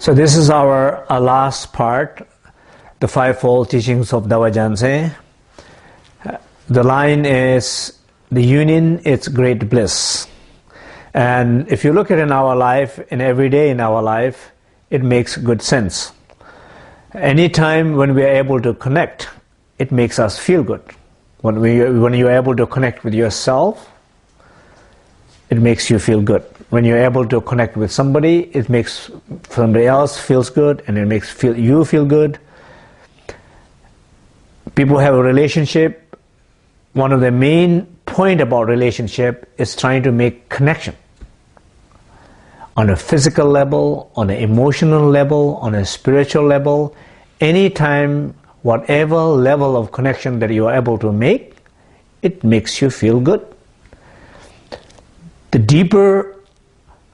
So this is our last part, the fivefold teachings of Dava Gyanse. The line is, the union is great bliss. And if you look at in our life, in every day in our life, it makes good sense. Anytime when we are able to connect, it makes us feel good. When you're able to connect with yourself, it makes you feel good. When you're able to connect with somebody, it makes somebody else feels good, and it makes you feel good. People have a relationship. One of the main point about relationship is trying to make connection. On a physical level, on an emotional level, on a spiritual level, anytime, whatever level of connection that you are able to make, it makes you feel good. The deeper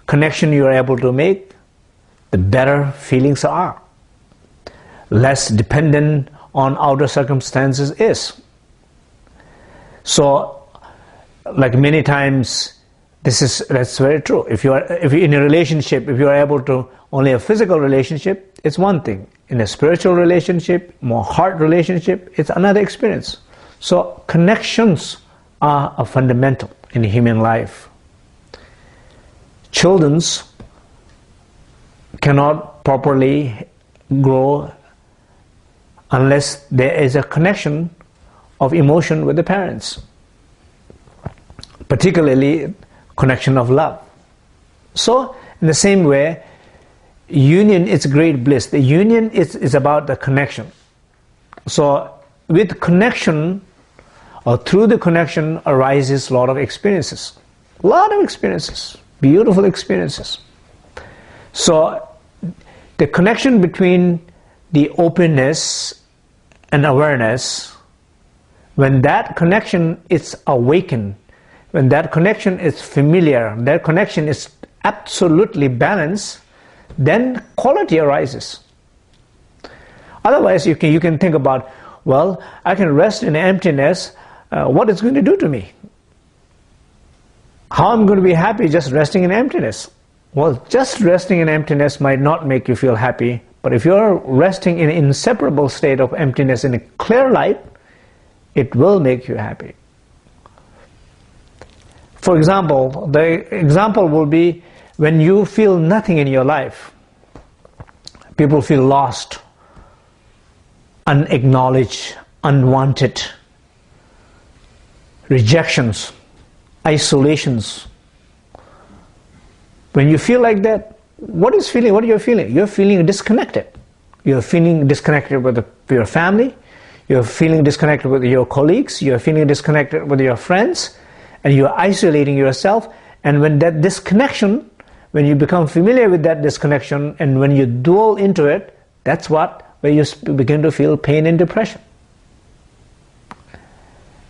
connection you are able to make, the better feelings are. Less dependent on outer circumstances is. So, like many times, that's very true. If you're in a relationship, if you are able to only a physical relationship, it's one thing. In a spiritual relationship, more heart relationship, it's another experience. So connections are a fundamental in human life. Children cannot properly grow unless there is a connection of emotion with the parents, particularly connection of love. So in the same way, union is great bliss. The union is about the connection. So with connection, or through the connection, arises a lot of experiences. Beautiful experiences. So the connection between the openness and awareness, when that connection is awakened, when that connection is familiar, that connection is absolutely balanced, then quality arises. Otherwise, you can think about, well, I can rest in emptiness, what it's going to do to me? How I'm going to be happy just resting in emptiness? Well, just resting in emptiness might not make you feel happy, but if you're resting in an inseparable state of emptiness in a clear light, it will make you happy. For example, the example will be when you feel nothing in your life. People feel lost, unacknowledged, unwanted, rejections, isolations. When you feel like that, what are you feeling? You're feeling disconnected. You're feeling disconnected with your family. You're feeling disconnected with your colleagues. You're feeling disconnected with your friends. And you're isolating yourself. And when that disconnection, when you become familiar with that disconnection, and when you dwell into it, that's where you begin to feel pain and depression.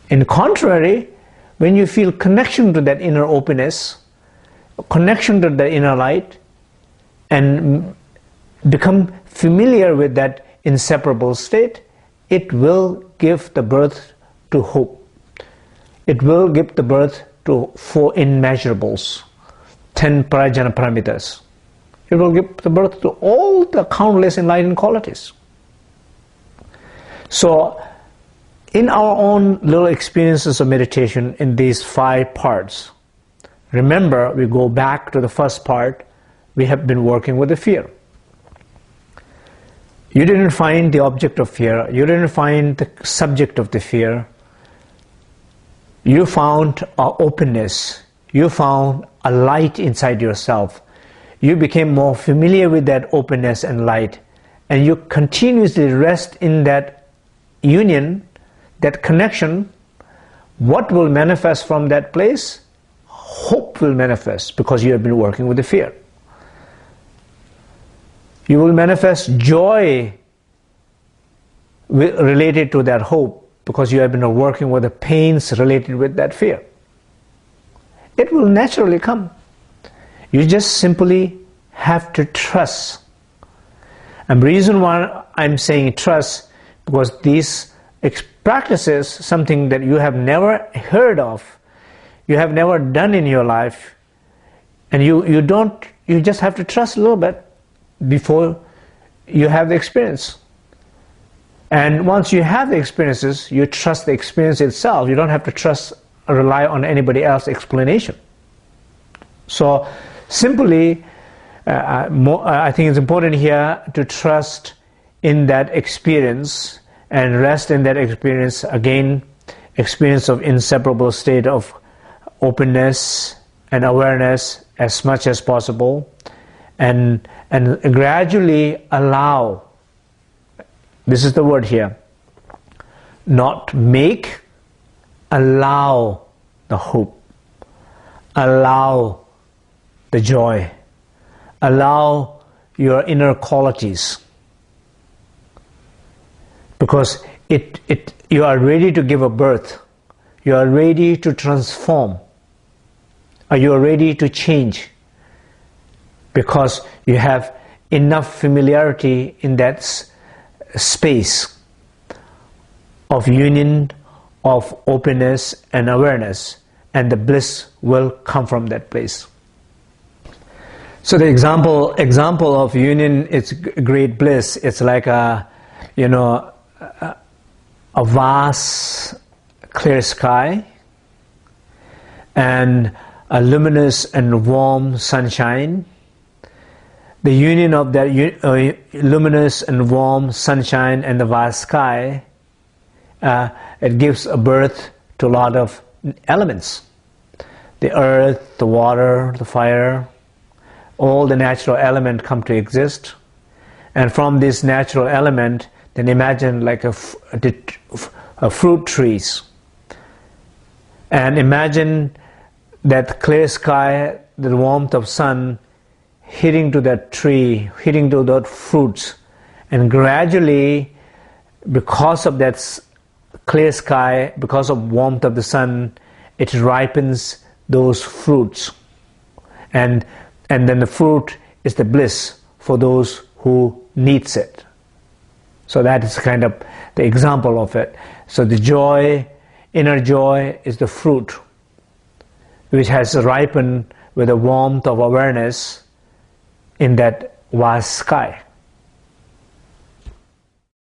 In contrary, when you feel connection to that inner openness, connection to the inner light, and become familiar with that inseparable state, it will give the birth to hope. It will give the birth to 4 immeasurables, 10 prajna paramitas. It will give the birth to all the countless enlightened qualities. So, in our own little experiences of meditation in these 5 parts, remember, we go back to the first part, we have been working with the fear. You didn't find the object of fear, you didn't find the subject of the fear. You found an openness, you found a light inside yourself. You became more familiar with that openness and light, and you continuously rest in that union, that connection. What will manifest from that place? Hope will manifest, because you have been working with the fear. You will manifest joy related to that hope, because you have been working with the pains related with that fear. It will naturally come. You just simply have to trust. And the reason why I'm saying trust, because these practices, something that you have never heard of, you have never done in your life, and you just have to trust a little bit. before you have the experience. And once you have the experiences, you trust the experience itself. You don't have to trust or rely on anybody else's explanation. So simply, I think it's important here to trust in that experience and rest in that experience. Again, experience of inseparable state of openness and awareness as much as possible, and gradually allow, this is the word here, not make, allow the hope, allow the joy, allow your inner qualities, because you are ready to give a birth, you are ready to transform, or you are ready to change, because you have enough familiarity in that space of union, of openness and awareness, and the bliss will come from that place. So the example of union, it's great bliss. It's like a vast clear sky and a luminous and warm sunshine. The union of that luminous and warm sunshine and the vast sky, it gives a birth to a lot of elements. The earth, the water, the fire, all the natural elements come to exist. And from this natural element, then imagine like a fruit trees. And imagine that clear sky, the warmth of sun hitting to that tree, hitting to those fruits, and gradually, because of that clear sky, because of warmth of the sun, it ripens those fruits, and then the fruit is the bliss for those who needs it. So that is kind of the example of it. So the joy, inner joy, is the fruit which has ripened with the warmth of awareness in that vast sky.